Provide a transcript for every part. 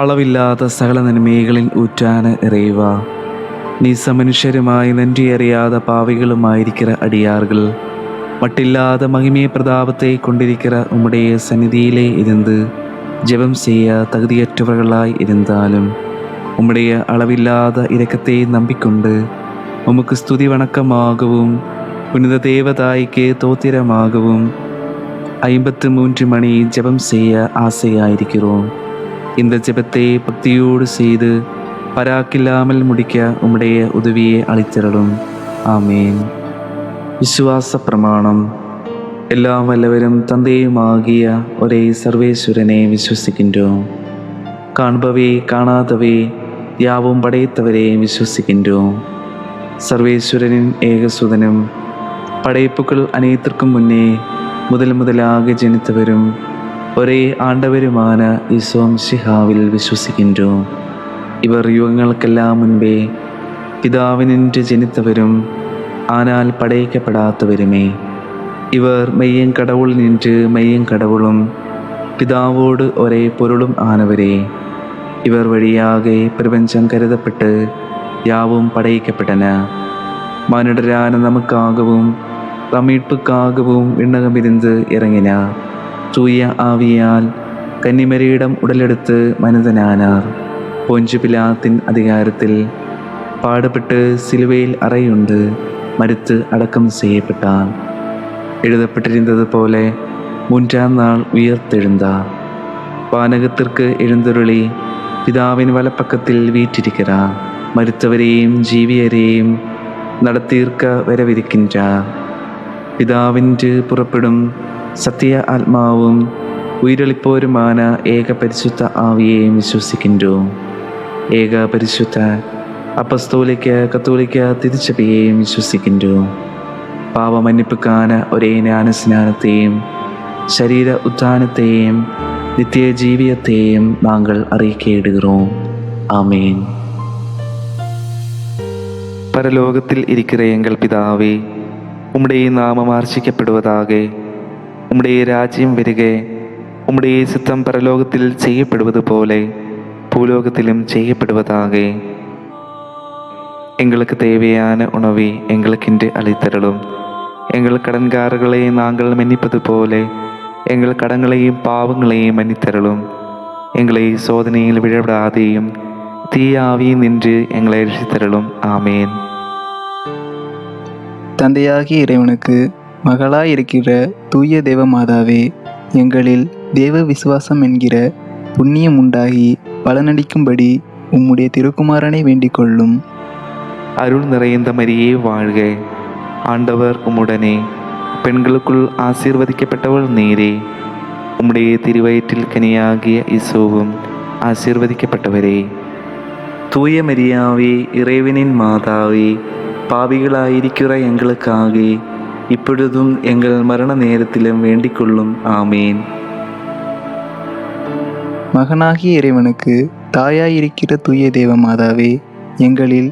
അളവില്ലാത്ത സകല നന്മകളിൽ ഊറ്റാന ഇറയുക. நீ மனுஷருமாய் நன்றி அறியாத பாவிகளுமாயிருக்கிற அடியார்கள் மட்டில்லாத மகிமை பிரதாபத்தை கொண்டிருக்கிற உம்முடைய சந்நிதியிலே இருந்து ஜெபம் செய்ய தகுதியற்றவர்களாய் இருந்தாலும் உம்முடைய அளவில்லாத இரக்கத்தை நம்பிக்கொண்டு உமக்கு ஸ்துதி வணக்கமாகவும் புனித தேவதாய்க்கு தோத்திரமாகவும் 53 மணி ஜெபம் செய்ய ஆசையாயிருக்கிறோம். இந்த ஜெபத்தை பக்தியோடு செய்து பராக்கில்லாமல் முடிக்க உம்முடைய உதவியை அளித்திரளும். ஆமேன். விசுவாச பிரமாணம். எல்லாம் வல்லவரும் தந்தையுமாகிய ஒரே சர்வேஸ்வரனை விசுவசிக்கின்றோம். காண்பவே காணாதவே யாவும் படைத்தவரே விசுவசிக்கின்றோம். சர்வேஸ்வரனின் ஏகசுதனும் படைப்புகள் அனைத்திற்கும் முன்னே முதலாக ஜனித்தவரும் ஒரே ஆண்டவருமான ஈசோ மிശിഹാவில் விசுவசிக்கின்றோம். இவர் யுகங்களுக்கெல்லாம் முன்பே பிதாவினின்று ஜனித்தவரும் ஆனால் படைக்கப்படாதவருமே. இவர் மெய்யங்கடவுள் நின்று மெய்யங்கடவுளும் பிதாவோடு ஒரே பொருளும் ஆனவரே. இவர் வழியாக பிரபஞ்சம் கருதப்பட்டு யாவும் படைக்கப்பட்டன. மானிடரான நமக்காகவும் மீட்புக்காகவும் விண்ணகமிருந்து இறங்கினார். தூய ஆவியால் கன்னிமரியிடம் உடலெடுத்து மனிதனானார். பொஞ்சு பிலாத்தின் அதிகாரத்தில் பாடுபட்டு சிலுவையில் அறையுண்டு மரித்து அடக்கம் செய்யப்பட்டார். எழுதப்பட்டிருந்தது போல 3ஆம் நாள் உயிர்த்தெழுந்தார். வானகத்திற்கு எழுந்தருளி பிதாவின் வலப்பக்கத்தில் வீற்றிருக்கிறார். மரித்தவரையும் ஜீவியரையும் நடத்தீர்க்க வரவிருக்கின்றார். பிதாவின்று புறப்படும் சத்திய ஆத்மாவும் உயிரளிப்போருமான ஏக பரிசுத்த ஆவியையும் விசுவசிக்கின்றோம். ஏக பரிசுத்த அப்பஸ்தோலிக்க கத்தோலிக்க திருச்சபையையும் விசுவசிக்கின்றோம். பாவ மன்னிப்புக்கான ஒரே ஞானஸ்நானத்தையும் ശരീര ഉത്ഥാനത്തെയും നിത്യജീവിയത്തെയും നാങ്ങൾ അറിയിക്കയിടുகிறோம். ஆமேன். பரலோகத்தில் இருக்கிற எங்கள் பிதாவே, உம்முடைய நாமம் ஆர்ச்சிக்கப்படுவதாக. உம்முடைய ராஜ்யம் வருக. உம்முடைய சித்தம் பரலோகத்தில் செய்யப்படுவது போல பூலோகத்திலும் செய்யப்படுவதாக. எங்களுக்கு தேவையான உணவை எங்களுக்கென்று அளித்தருளும். எங்கள் கடன்காரர்களை நாங்கள் மன்னிப்பது போல எங்கள் கடன்களையும் பாவங்களையும் மன்னித்தருளும். எங்களை சோதனையில் விழவிடாதேயும் தீய ஆவியில் நின்று எங்களை ரட்சித்தருளும். ஆமேன். தந்தையாகிய இறைவனுக்கு மகளாய் இருக்கிற தூய தேவ மாதாவே, எங்களில் தேவ விசுவாசம் என்கிற புண்ணியம் உண்டாகி பலனளிக்கும்படி உம்முடைய திருக்குமாரனை வேண்டிக் கொள்ளும். அருள் நிறைந்த மரியே வாழ்க. ஆண்டவர் உம்முடனே. பெண்களுக்குள் ஆசீர்வதிக்கப்பட்டவள் நீரே. உம்முடைய திருவயிற்றில் கனியாகிய இயேசுவும் ஆசீர்வதிக்கப்பட்டவரே. தூய மரியாவே, இறைவனின் மாதாவே, பாவிகளாயிருக்கிற எங்களுக்காக இப்பொழுதும் எங்கள் மரண நேரத்திலும் வேண்டிக் கொள்ளும். ஆமேன். மகனாகிய இறைவனுக்கு தாயாயிருக்கிற தூய தேவ மாதாவே, எங்களில்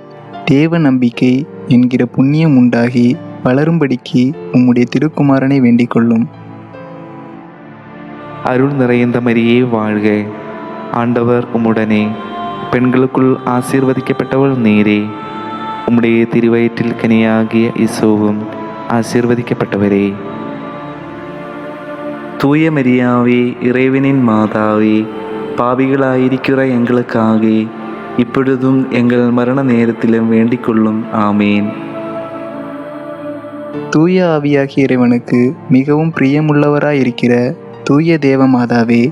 தேவ நம்பிக்கை என்கிற புண்ணியம் உண்டாகி வளரும்படிக்கு உம்முடைய திருக்குமாரனை வேண்டிக் கொள்ளும். அருள் நிறைந்த மரியே வாழ்க. ஆண்டவர் உம்முடனே. பெண்களுக்குள் ஆசீர்வதிக்கப்பட்டவள் நீரே. உம்முடைய திருவயிற்றில் கனியாகிய இயேசுவும் ஆசீர்வதிக்கப்பட்டவரே. தூய மரியாவே, இறைவனின் மாதாவே, பாவிகளாயிருக்கிற எங்களுக்காக இப்பொழுதும் எங்கள் மரண நேரத்திலும் வேண்டிக் கொள்ளும். ஆமேன். தூய ஆவியாகிய இறைவனுக்கு மிகவும் பிரியமுள்ளவராயிருக்கிற தூய தேவ மாதாவே,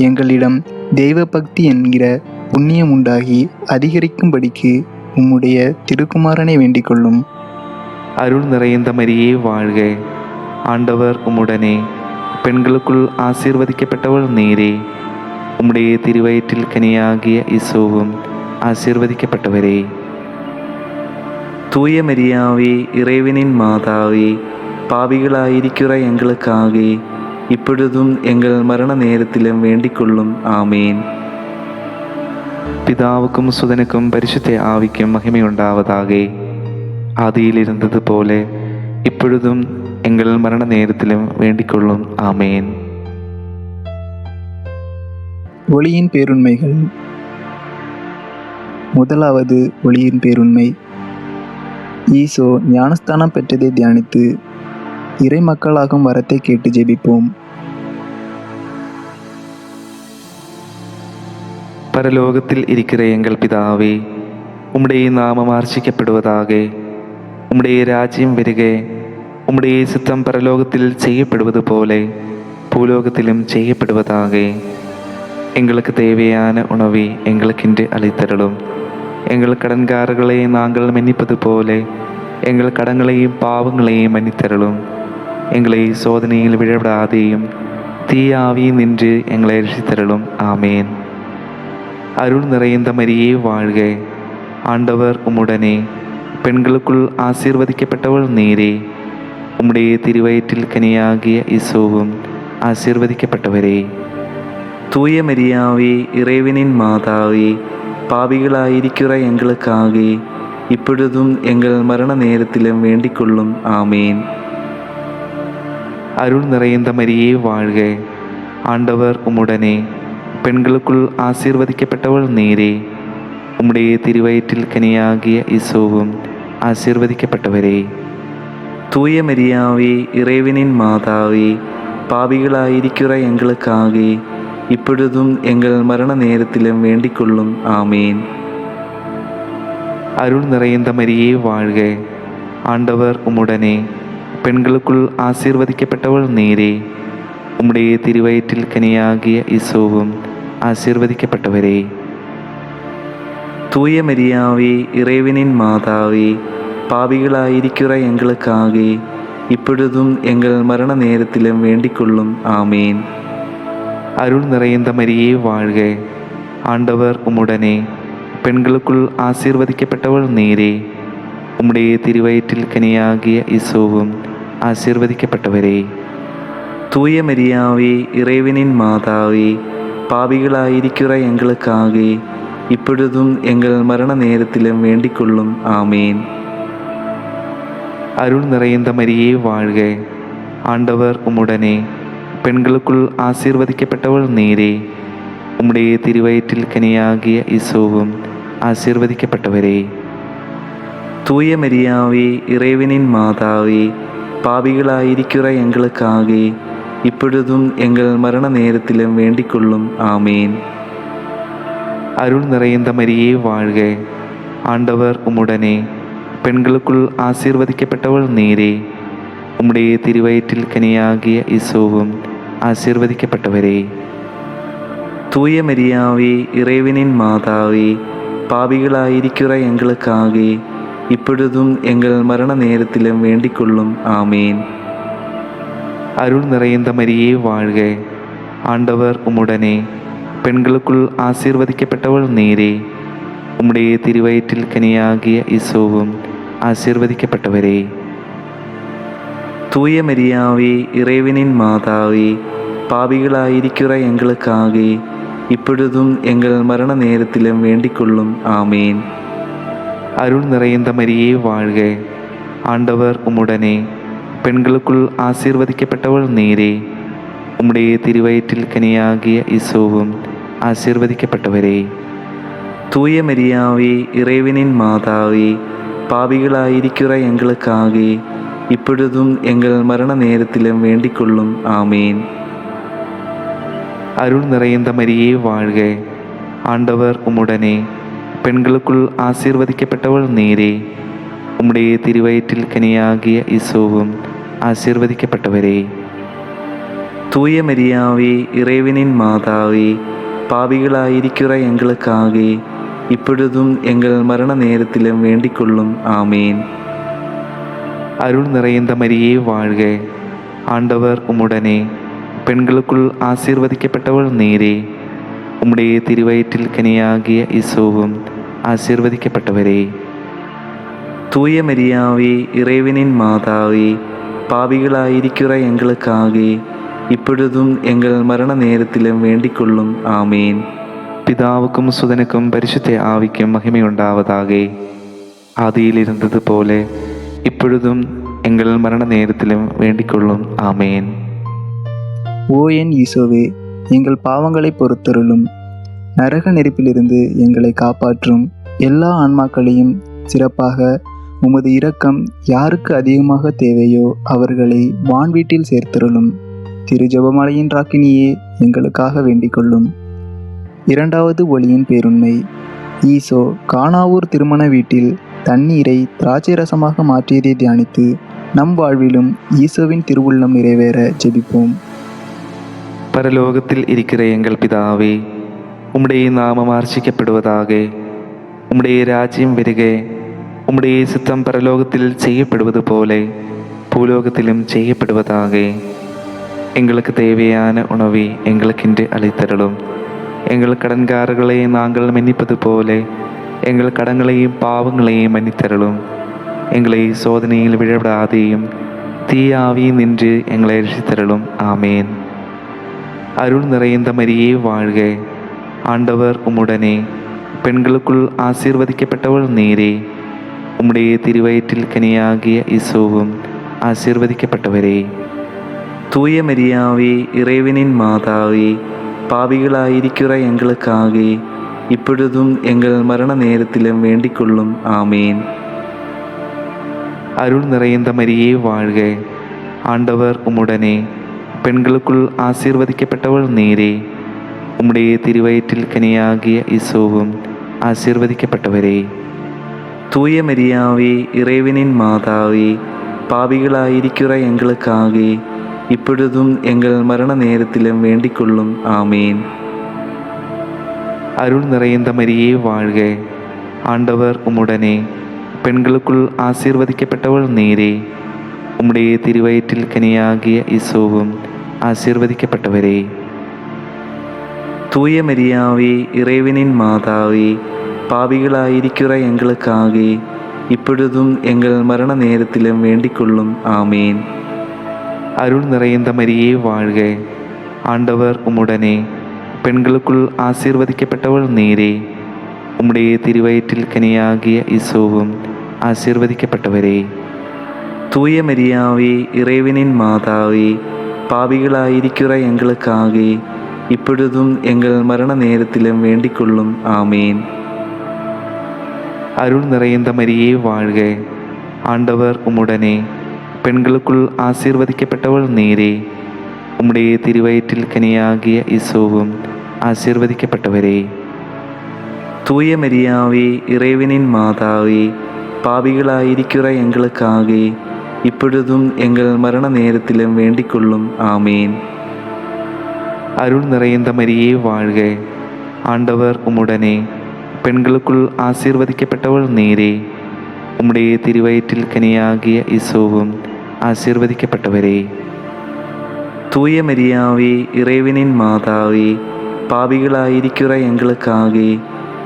எங்களிடம் தெய்வ பக்தி என்கிற புண்ணியம் உண்டாகி அதிகரிக்கும்படிக்கு உம்முடைய திருக்குமாரனை வேண்டிக் கொள்ளும். அருள் நிறைந்த மரியே வாழ்க. ஆண்டவர் உம்முடனே. பெண்களுக்குள் ஆசீர்வதிக்கப்பட்டவள் நீரே. உம்முடைய திருவயிற்றில் கனியாகிய இயேசுவும் ஆசீர்வதிக்கப்பட்டவரே. தூய மரியாவே, இறைவனின் மாதாவே, பாவிகளாயிருக்கிற எங்களுக்காக இப்பொழுதும் எங்கள் மரண நேரத்திலும் வேண்டிக் கொள்ளும். ஆமேன். பிதாவுக்கும் சுதனுக்கும் பரிசுத்த ஆவிக்கும் மகிமையுண்டாவதாக. ஆதியில் இருந்தது போல இப்பொழுதும் எங்கள் மரண நேரத்திலும் வேண்டிக் கொள்ளும். ஆமேன். ஒளியின் பேருண்மைகள். முதலாவது ஒளியின் பேருண்மை. ஈசோ ஞானஸ்தானம் பெற்றதை தியானித்து இறை மக்களாகும் வரத்தை கேட்டு ஜெபிப்போம். பரலோகத்தில் இருக்கிற எங்கள் பிதாவே, உம்முடைய நாமம் ஆர்ச்சிக்கப்படுவதாக. உம்முடைய ராஜ்யம் வருக. உம்முடைய சித்தம் பரலோகத்தில் செய்யப்படுவது போல பூலோகத்திலும் செய்யப்படுவதாக. எங்களுக்கு தேவையான உணவை எங்களுக்கு இன்று அளித்தருளும். எங்கள் கடன்காரர்களை நாங்கள் மன்னிப்பது போல எங்கள் கடன்களையும் பாவங்களையும் மன்னித்தருளும். எங்களை சோதனையில் விழவிடாதேயும் தீய ஆவியில் நின்று எங்களை ரட்சித்தருளும். ஆமேன். அருள் நிறைந்த மரியே வாழ்க. ஆண்டவர் உம்முடனே, பெண்களுக்குள் ஆசீர்வதிக்கப்பட்டவள் நீரே. உம்முடைய திருவயிற்றில் கனியாகிய இயேசுவும் ஆசீர்வதிக்கப்பட்டவரே. தூய மரியாவே, இறைவனின் மாதாவே, பாவிகளாயிருக்கிற எங்களுக்காக இப்பொழுதும் எங்கள் மரண நேரத்திலும் வேண்டிக் கொள்ளும். ஆமேன். அருள் நிறைந்த மரியே வாழ்க. ஆண்டவர் உம்முடனே, பெண்களுக்குள் ஆசீர்வதிக்கப்பட்டவள் நீரே. உம்முடைய திருவயிற்றில் கனியாகிய இயேசுவும் ஆசீர்வதிக்கப்பட்டவரே. தூய மரியாவே, இறைவனின் மாதாவே, பாவிகளாயிருக்கிற எங்களுக்காக இப்பொழுதும் எங்கள் மரண நேரத்திலும் வேண்டிக் கொள்ளும். ஆமேன். அருள் நிறைந்த மரியே வாழ்க. ஆண்டவர் உம்முடனே, பெண்களுக்குள் ஆசீர்வதிக்கப்பட்டவள் நீரே. உம்முடைய திருவயிற்றில் கனியாகிய இயேசுவும் ஆசீர்வதிக்கப்பட்டவரே. தூய மரியாவே, இறைவனின் மாதாவே, பாவிகளாயிருக்கிற எங்களுக்காக இப்பொழுதும் எங்கள் மரண நேரத்திலும் வேண்டிக் கொள்ளும். ஆமேன். அருள் நிறைந்த மரியே வாழ்க. ஆண்டவர் உம்முடனே, பெண்களுக்குள் ஆசீர்வதிக்கப்பட்டவள் நீரே. உம்முடைய திருவயிற்றில் கனியாகிய இயேசுவும் ஆசீர்வதிக்கப்பட்டவரே. தூய மரியாவே, இறைவனின் மாதாவே, பாவிகளாயிருக்கிற எங்களுக்காக இப்பொழுதும் எங்கள் மரண நேரத்திலும் வேண்டிக் கொள்ளும். ஆமேன். அருள் நிறைந்த மரியே வாழ்க. ஆண்டவர் உம்முடனே, பெண்களுக்குள் ஆசீர்வதிக்கப்பட்டவள் நீரே. உம்முடைய திருவயிற்றில் கனியாகிய இயேசுவும் ஆசீர்வதிக்கப்பட்டவரே. தூய மரியாவே, இறைவனின் மாதாவே, பாவிகளாயிருக்கிற எங்களுக்காக இப்பொழுதும் எங்கள் மரண நேரத்திலும் வேண்டிக் கொள்ளும். ஆமேன். அருள் நிறைந்த மரியே வாழ்க. ஆண்டவர் உம்முடனே, பெண்களுக்குள் ஆசீர்வதிக்கப்பட்டவள் நீரே. உம்முடைய திருவயிற்றில் கனியாகிய இயேசுவும் ஆசீர்வதிக்கப்பட்டவரே. தூய மரியாவே, இறைவனின் மாதாவே, பாவிகளாயிருக்கிற எங்களுக்காக இப்பொழுதும் எங்கள் மரண நேரத்திலும் வேண்டிக் கொள்ளும். ஆமேன். அருள் நிறைந்த மரியே வாழ்க. ஆண்டவர் உம்முடனே, பெண்களுக்குள் ஆசீர்வதிக்கப்பட்டவள் நீரே. உம்முடைய திருவயிற்றில் கனியாகிய இயேசுவும் ஆசீர்வதிக்கப்பட்டவரே. தூய மரியாவே, இறைவனின் மாதாவே, பாவிகளாயிருக்கிற எங்களுக்காக இப்பொழுதும் எங்கள் மரண நேரத்திலும் வேண்டிக் கொள்ளும். ஆமேன். அருள் நிறைந்த மரியே வாழ்க. ஆண்டவர் உம்முடனே, பெண்களுக்குள் ஆசீர்வதிக்கப்பட்டவள் நீரே. உம்முடைய திருவயிற்றில் கனியாகிய இயேசுவும் ஆசீர்வதிக்கப்பட்டவரே. தூய மரியாவே, இறைவனின் மாதாவே, பாவிகளாயிருக்கிற எங்களுக்காக இப்பொழுதும் எங்கள் மரண நேரத்திலும் வேண்டிக் கொள்ளும். ஆமேன். அருள் நிறைந்த மரியே வாழ்க. ஆண்டவர் உம்முடனே, பெண்களுக்குள் ஆசீர்வதிக்கப்பட்டவள் நீரே. உம்முடைய திருவயிற்றில் கனியாகிய இயேசுவும் ஆசீர்வதிக்கப்பட்டவரே. தூய மரியாவே, இறைவனின் மாதாவே, பாவிகளாயிருக்கிற எங்களுக்காக இப்பொழுதும் எங்கள் மரண நேரத்திலும் வேண்டிக் கொள்ளும். ஆமேன். அருள் நிறைந்த மரியே வாழ்க. ஆண்டவர் உம்முடனே, பெண்களுக்குள் ஆசீர்வதிக்கப்பட்டவள் நீரே. உம்முடைய திருவயிற்றில் கனியாகிய இயேசுவும் ஆசீர்வதிக்கப்பட்டவரே. தூய மரியாவே, இறைவனின் மாதாவே, பாவிகளாயிருக்கிற எங்களுக்காக இப்பொழுதும் எங்கள் மரண நேரத்திலும் வேண்டிக் கொள்ளும். ஆமேன். பிதாவுக்கும் சுதனுக்கும் பரிசுத்த ஆவிக்கும் மகிமையுண்டாவதாக. ஆதியில் இருந்தது போல இப்பொழுதும் எங்கள் மரண நேரத்திலும் வேண்டிக் கொள்ளும். ஆமேன். ஓ என் ஈசோவே, எங்கள் பாவங்களை பொறுத்தருளும். நரக நெருப்பிலிருந்து எங்களை காப்பாற்றும். எல்லா ஆன்மாக்களையும் சிறப்பாக உமது இரக்கம் யாருக்கு அதிகமாக தேவையோ அவர்களை வான்வீட்டில் சேர்த்தருளும். திரு ஜெபமாலையின் ராக்கினியே எங்களுக்காக வேண்டிக் கொள்ளும். இரண்டாவது ஒளியின் பேருண்மை. ஈசோ கானாவூர் திருமண வீட்டில் தண்ணீரை திராட்சை ரசமாக மாற்றியதை தியானித்து நம் வாழ்விலும் ஈசோவின் திருவுள்ளம் நிறைவேற ஜெபிப்போம். பரலோகத்தில் இருக்கிற எங்கள் பிதாவே, உம்முடைய நாமம் அர்ச்சிக்கப்படுவதாக. உம்முடைய ராஜ்யம் வருக. உம்முடைய சித்தம் பரலோகத்தில் செய்யப்படுவது போல பூலோகத்திலும் செய்யப்படுவதாக. எங்களுக்கு தேவையான உணவை எங்களுக்கென்று அளித்தருளும். எங்கள் கடன்காரர்களை நாங்கள் மன்னிப்பது போல எங்கள் கடன்களையும் பாவங்களையும் மன்னித்தருளும். எங்களை சோதனையில் விழவிடாதேயும் தீயாவியும் நின்று எங்களை ரட்சித்தருளும். ஆமேன். அருள் நிறைந்த மரியே வாழ்க. ஆண்டவர் உம்முடனே, பெண்களுக்குள் ஆசீர்வதிக்கப்பட்டவள் நீரே. உம்முடைய திருவயிற்றில் கனியாகிய இயேசுவும் ஆசீர்வதிக்கப்பட்டவரே. தூய மரியாவே, இறைவனின் மாதாவே, பாவிகளாயிருக்கிற எங்களுக்காக இப்பொழுதும் எங்கள் மரண நேரத்திலும் வேண்டிக் கொள்ளும். ஆமேன். அருள் நிறைந்த மரியே வாழ்க. ஆண்டவர் உம்முடனே, பெண்களுக்குள் ஆசீர்வதிக்கப்பட்டவள் நீரே. உம்முடைய திருவயிற்றில் கனியாகிய இயேசுவும் ஆசீர்வதிக்கப்பட்டவரே. தூய மரியாவே, இறைவனின் மாதாவே, பாவிகளாயிருக்கிற எங்களுக்காக இப்பொழுதும் எங்கள் மரண நேரத்திலும் வேண்டிக் கொள்ளும். ஆமேன். அருள் நிறைந்த மரியே வாழ்க. ஆண்டவர் உம்முடனே, பெண்களுக்குள் ஆசீர்வதிக்கப்பட்டவள் நீரே. உம்முடைய திருவயிற்றில் கனியாகிய இயேசுவும் ஆசீர்வதிக்கப்பட்டவரே. தூய மரியாவே, இறைவனின் மாதாவே, பாவிகளாயிருக்கிற எங்களுக்காக இப்பொழுதும் எங்கள் மரண நேரத்திலும் வேண்டிக் கொள்ளும். ஆமேன். அருள் நிறைந்த மரியே வாழ்க. ஆண்டவர் உம்முடனே, பெண்களுக்குள் ஆசீர்வதிக்கப்பட்டவள் நீரே. உம்முடைய திருவயிற்றில் கனியாகிய இயேசுவும் ஆசீர்வதிக்கப்பட்டவரே. தூய மரியாவே, இறைவனின் மாதாவே, பாவிகளாயிருக்கிற எங்களுக்காக இப்பொழுதும் எங்கள் மரண நேரத்திலும் வேண்டிக் கொள்ளும். ஆமேன். அருள் நிறைந்த மரியே வாழ்க. ஆண்டவர் உம்முடனே, பெண்களுக்குள் ஆசீர்வதிக்கப்பட்டவள் நீரே. உம்முடைய திருவயிற்றில் கனியாகிய இயேசுவும் ஆசீர்வதிக்கப்பட்டவரே. தூய மரியாவே, இறைவனின் மாதாவே, பாவிகளாயிருக்கிற எங்களுக்காக இப்பொழுதும் எங்கள் மரண நேரத்திலும் வேண்டிக் கொள்ளும். ஆமேன். அருள் நிறைந்த மரியே வாழ்க. ஆண்டவர் உம்முடனே, பெண்களுக்குள் ஆசீர்வதிக்கப்பட்டவள் நீரே. உம்முடைய திருவயிற்றில் கனியாகிய இயேசுவும் ஆசீர்வதிக்கப்பட்டவரே. தூய மரியாவே, இறைவனின் மாதாவே, பாவிகளாயிருக்கிற எங்களுக்காக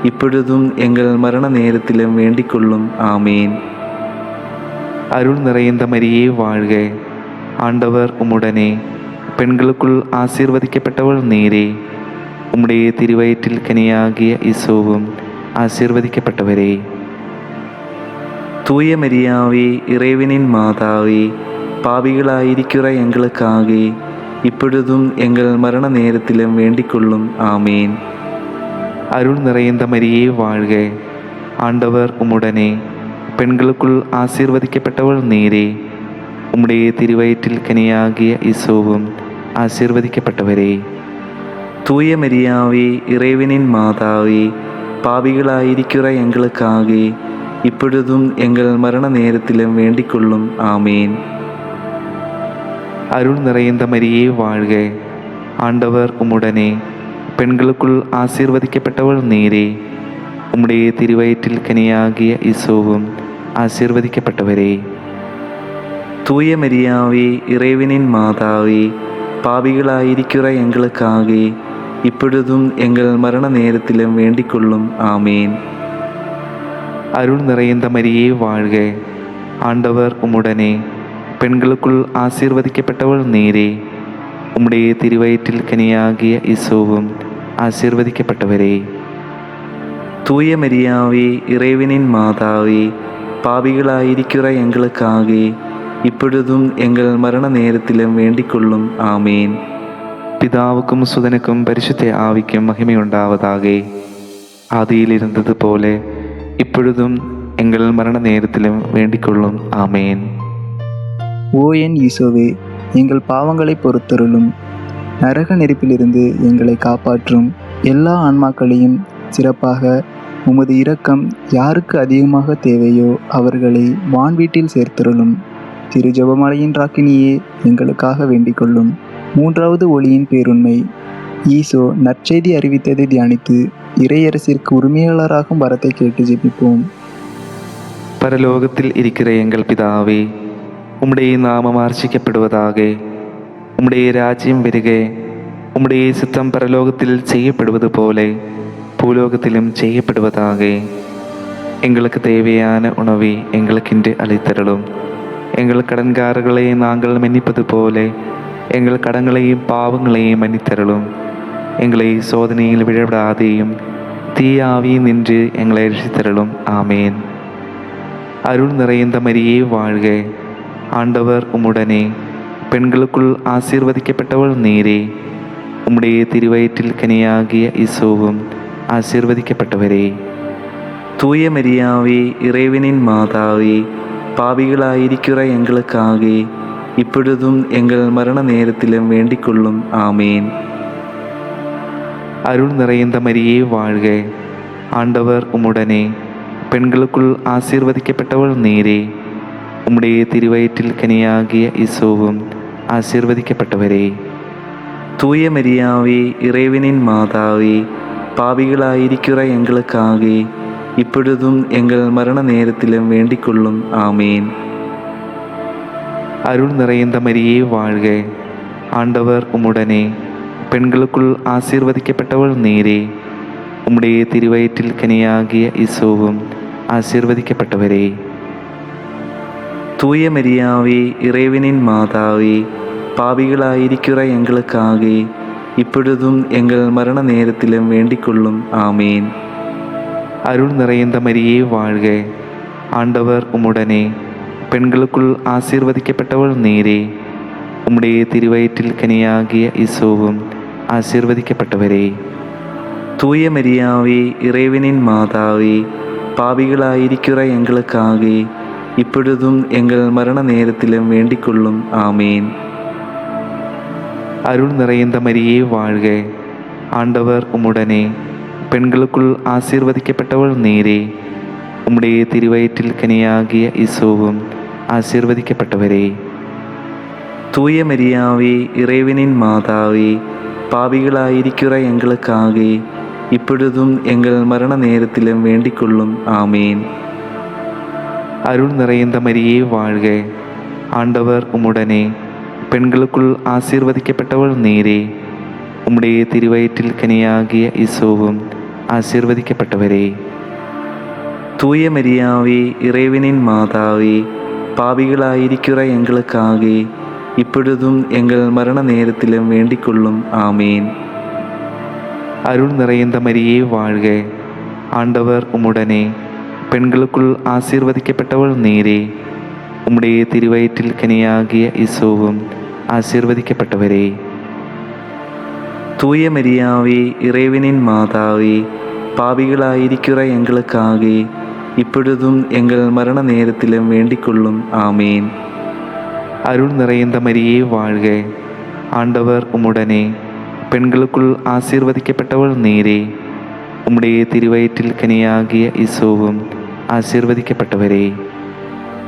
இப்பொழுதும் எங்கள் மரண நேரத்திலும் வேண்டிக் கொள்ளும். ஆமேன். அருள் நிறைந்த மரியே வாழ்க. ஆண்டவர் உம்முடனே, பெண்களுக்குள் ஆசீர்வதிக்கப்பட்டவள் நீரே. உம்முடைய திருவயிற்றில் கனியாகிய இயேசுவும் ஆசீர்வதிக்கப்பட்டவரே. தூய மரியாவே, இறைவனின் மாதாவே, பாவிகளாயிருக்கிற எங்களுக்காக இப்பொழுதும் எங்கள் மரண நேரத்திலும் வேண்டிக் கொள்ளும். ஆமேன். அருள் நிறைந்த மரியே வாழ்க. ஆண்டவர் உம்முடனே, பெண்களுக்குள் ஆசீர்வதிக்கப்பட்டவள் நீரே. உம்முடைய திருவயிற்றில் கனியாகிய இயேசுவும் ஆசீர்வதிக்கப்பட்டவரே. தூய மரியாவே, இறைவனின் மாதாவே, பாவிகளாயிருக்கிற எங்களுக்காக இப்பொழுதும் எங்கள் மரண நேரத்திலும் வேண்டிக் கொள்ளும். ஆமேன். அருள் நிறைந்த மரியே வாழ்க. ஆண்டவர் உம்முடனே, பெண்களுக்குள் ஆசீர்வதிக்கப்பட்டவள் நீரே. உம்முடைய திருவயிற்றில் கனியாகிய இயேசுவும் ஆசீர்வதிக்கப்பட்டவரே. தூய மரியாவே, இறைவனின் மாதாவே, பாவிகளாயிருக்கிற எங்களுக்காக இப்பொழுதும் எங்கள் மரண நேரத்திலும் வேண்டிக் கொள்ளும். ஆமேன். அருள் நிறைந்த மரியே வாழ்க. ஆண்டவர் உம்முடனே, பெண்களுக்குள் ஆசீர்வதிக்கப்பட்டவள் நீரே. உம்முடைய திருவயிற்றில் கனியாகிய இயேசுவும் ஆசீர்வதிக்கப்பட்டவரே. தூய மரியாவே, இறைவனின் மாதாவே, பாவிகளாயிருக்கிற எங்களுக்காக இப்பொழுதும் எங்கள் மரண நேரத்திலும் வேண்டிக் கொள்ளும். ஆமேன். பிதாவுக்கும் சுதனுக்கும் பரிசுத்த ஆவிக்கும் மகிமையுண்டாவதாக. ஆதியில் இருந்தது போல இப்பொழுதும் எங்கள் மரண நேரத்திலும் வேண்டிக்கொள்ளும். ஆமேன். ஓ என் ஈசோவே, எங்கள் பாவங்களை பொறுத்தருளும். நரக நெருப்பிலிருந்து எங்களை காப்பாற்றும். எல்லா ஆன்மாக்களையும், சிறப்பாக உமது இரக்கம் யாருக்கு அதிகமாக தேவையோ அவர்களை வான்வீட்டில் சேர்த்தருளும். திரு ஜெபமலையின் ராக்கினியே, எங்களுக்காக வேண்டிக்கொள்ளும். மூன்றாவது ஒளியின் பேருண்மை. ஈசோ நற்செய்தி அறிவித்ததை தியானித்து இறையரசிற்கு உரிமையாளராகும் வரத்தை கேட்டு ஜெபிப்போம். பரலோகத்தில் இருக்கிற எங்கள் பிதாவே, உம்முடைய நாமம் ஆர்ச்சிக்கப்படுவதாக. உம்முடைய ராஜ்யம் வருக. உம்முடைய சித்தம் பரலோகத்தில் செய்யப்படுவது போல பூலோகத்திலும் செய்யப்படுவதாக. எங்களுக்கு தேவையான உணவை எங்களுக்கென்று அளித்தருளும். எங்கள் கடன்காரர்களை நாங்கள் மன்னிப்பது போல எங்கள் கடன்களையும் பாவங்களையும் மன்னித்தருளும். எங்களை சோதனையில் விழவிடாதேயும் தீய ஆவியில் நின்று எங்களை ரட்சித்தருளும். ஆமேன். அருள் நிறைந்த மரியே வாழ்க. ஆண்டவர் உம்முடனே, பெண்களுக்குள் ஆசீர்வதிக்கப்பட்டவள் நீரே. உம்முடைய திருவயிற்றில் கனியாகிய இயேசுவும் ஆசீர்வதிக்கப்பட்டவரே. தூய மரியாவே, இறைவனின் மாதாவே, பாவிகளாயிருக்கிற எங்களுக்காக இப்பொழுதும் எங்கள் மரண நேரத்திலும் வேண்டிக்கொள்ளும். ஆமேன். அருள் நிறைந்த மரியே வாழ்க. ஆண்டவர் உம்முடனே, பெண்களுக்குள் ஆசீர்வதிக்கப்பட்டவள் நீரே. உம்முடைய திருவயிற்றில் கனியாகிய இயேசுவும் ஆசீர்வதிக்கப்பட்டவரே. தூய மரியாவே, இறைவனின் மாதாவே, பாவிகளாயிருக்கிற எங்களுக்காக இப்பொழுதும் எங்கள் மரண நேரத்திலும் வேண்டிக்கொள்ளும். ஆமேன். அருள் நிறைந்த மரியே வாழ்க. ஆண்டவர் உம்முடனே, பெண்களுக்குள் ஆசீர்வதிக்கப்பட்டவள் நீரே. உம்முடைய திருவயிற்றில் கனியாகிய இயேசுவும் ஆசீர்வதிக்கப்பட்டவரே. தூய மரியாவே, இறைவனின் மாதாவே, பாவிகளாயிருக்கிற எங்களுக்காக இப்பொழுதும் எங்கள் மரண நேரத்திலும் வேண்டிக்கொள்ளும். ஆமேன். அருள் நிறைந்த மரியே வாழ்க. ஆண்டவர் உம்முடனே, பெண்களுக்குள் ஆசீர்வதிக்கப்பட்டவள் நீரே. உம்முடைய திருவயிற்றில் கனியாகிய இயேசுவும் ஆசீர்வதிக்கப்பட்டவரே. தூய மரியாவே, இறைவனின் மாதாவே, பாவிகளாயிருக்கிற எங்களுக்காக இப்பொழுதும் எங்கள் மரண நேரத்திலும் வேண்டிக்கொள்ளும். ஆமேன். அருள் நிறைந்த மரியே வாழ்க. ஆண்டவர் உம்முடனே, பெண்களுக்குள் ஆசீர்வதிக்கப்பட்டவள் நீரே. உம்முடைய திருவயிற்றில் கனியாகிய இயேசுவும் ஆசீர்வதிக்கப்பட்டவரே. தூய மரியாவே, இறைவனின் மாதாவே, பாவிகளாயிருக்கிற எங்களுக்காக இப்பொழுதும் எங்கள் மரண நேரத்திலும் வேண்டிக்கொள்ளும். ஆமேன். அருள் நிறைந்த மரியே வாழ்க. ஆண்டவர் உம்முடனே, பெண்களுக்குள் ஆசீர்வதிக்கப்பட்டவள் நீரே. உம்முடைய திருவயிற்றில் கனியாகிய இயேசுவும் ஆசீர்வதிக்கப்பட்டவரே. தூய மரியாவே, இறைவனின் மாதாவே, பாவிகளாயிருக்கிற எங்களுக்காக இப்பொழுதும் எங்கள் மரண நேரத்திலும் வேண்டிக்கொள்ளும். ஆமேன். அருள் நிறைந்த மரியே வாழ்க. ஆண்டவர் உம்முடனே, பெண்களுக்குள் ஆசீர்வதிக்கப்பட்டவள் நீரே. உம்முடைய திருவயிற்றில் கனியாகிய இயேசுவும் ஆசீர்வதிக்கப்பட்டவரே. தூய மரியாவே, இறைவனின் மாதாவே, பாவிகளாயிருக்கிற எங்களுக்காக இப்பொழுதும் எங்கள் மரண நேரத்திலும் வேண்டிக்கொள்ளும். ஆமேன். அருள் நிறைந்த மரியே வாழ்க. ஆண்டவர் உம்முடனே, பெண்களுக்குள் ஆசீர்வதிக்கப்பட்டவள் நீரே. உம்முடைய திருவயிற்றில் கனியாகிய இயேசுவும் ஆசீர்வதிக்கப்பட்டவரே.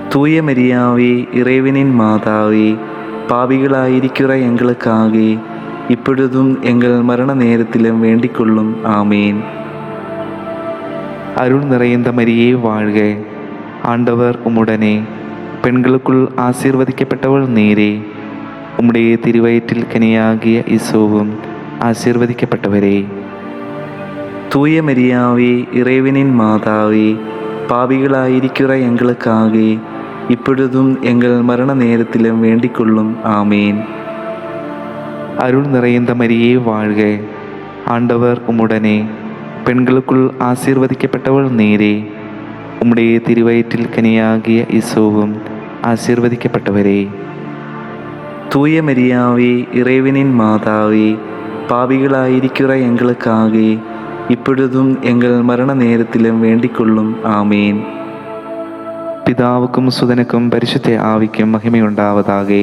தூய மரியாவே, இறைவனின் மாதாவே, பாவிகளாயிருக்கிற எங்களுக்காக இப்பொழுதும் எங்கள் மரண நேரத்திலும் வேண்டிக்கொள்ளும். ஆமேன். அருள் நிறைந்த மரியே வாழ்க. ஆண்டவர் உம்முடனே, பெண்களுக்குள் ஆசீர்வதிக்கப்பட்டவள் நீரே. உம்முடைய திருவயிற்றில் கனியாகிய இயேசுவும் ஆசீர்வதிக்கப்பட்டவரே. தூய மரியாவே, இறைவனின் மாதாவே, பாவிகளாயிருக்கிற எங்களுக்காக இப்பொழுதும் எங்கள் மரண நேரத்திலும் வேண்டிக்கொள்ளும். ஆமேன். அருள் நிறைந்த மரியே வாழ்க. ஆண்டவர் உம்முடனே, பெண்களுக்குள் ஆசீர்வதிக்கப்பட்டவள் நீரே. உம்முடைய திருவயிற்றில் கனியாகிய இயேசுவும் ஆசீர்வதிக்கப்பட்டவரே. தூய மரியாவே, இறைவனின் மாதாவே, பாவிகளாயிருக்கிற எங்களுக்காக இப்பொழுதும் எங்கள் மரண நேரத்திலும் வேண்டிக்கொள்ளும். ஆமேன். பிதாவுக்கும் சுதனுக்கும் பரிசுத்த ஆவிக்கும் மகிமையுண்டாவதாக.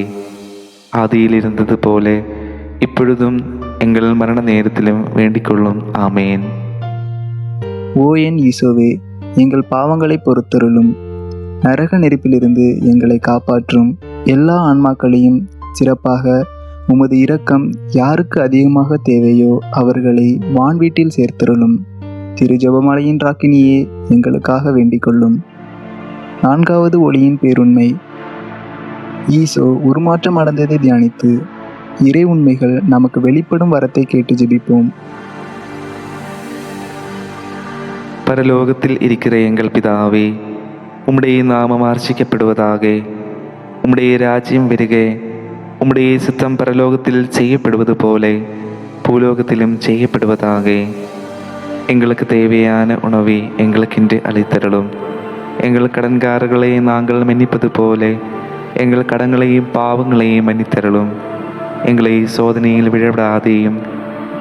ஆதியில் இருந்தது போல இப்பொழுதும் எங்கள் மரண நேரத்திலும் வேண்டிக்கொள்ளும். ஆமேன். ஓ என் ஈசோவே, எங்கள் பாவங்களை பொறுத்தருளும். நரக நெருப்பிலிருந்து எங்களை காப்பாற்றும். எல்லா ஆன்மாக்களையும், சிறப்பாக உமது இரக்கம் யாருக்கு அதிகமாக தேவையோ அவர்களை வான்வீட்டில் சேர்த்தருளும். திரு ஜெபமாலையின் ராக்கினியே, எங்களுக்காக வேண்டிக்கொள்ளும். 4வது ஒளியின் பேருண்மை. ஈசோ உருமாற்றம் அடைந்ததை தியானித்து இறை உண்மைகள் நமக்கு வெளிப்படும் வரத்தை கேட்டு ஜெபிப்போம். பரலோகத்தில் இருக்கிற எங்கள் பிதாவே, உம்முடைய நாமம் ஆர்ச்சிக்கப்படுவதாக. உம்முடைய ராஜ்யம் வருக. உம்முடைய சித்தம் பரலோகத்தில் செய்யப்படுவது போல பூலோகத்திலும் செய்யப்படுவதாக. எங்களுக்கு தேவையான உணவை எங்களுக்கென்று அளித்தருளும். எங்கள் கடன்காரர்களை நாங்கள் மன்னிப்பது போல எங்கள் கடன்களையும் பாவங்களையும் மன்னித்தருளும். எங்களை சோதனையில் விழவிடாதேயும்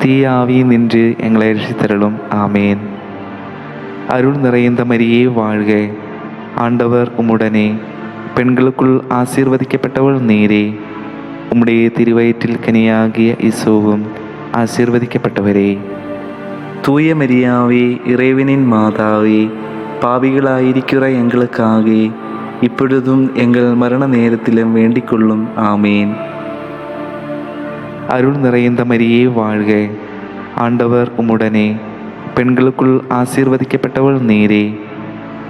தீயாவியும் நின்று எங்களை ரட்சித்தருளும். ஆமேன். அருள் நிறைந்த மரியே வாழ்க. ஆண்டவர் உம்முடனே, பெண்களுக்குள் ஆசீர்வதிக்கப்பட்டவள் நீரே. உம்முடைய திருவயிற்றில் கனியாகிய இயேசுவும் ஆசீர்வதிக்கப்பட்டவரே. தூய மரியாவே, இறைவனின் மாதாவே, பாவிகளாயிருக்கிற எங்களுக்காக இப்பொழுதும் எங்கள் மரண நேரத்திலும் வேண்டிக்கொள்ளும். ஆமேன். அருள் நிறைந்த மரியே வாழ்க. ஆண்டவர் உம்முடனே, பெண்களுக்குள் ஆசீர்வதிக்கப்பட்டவள் நீரே.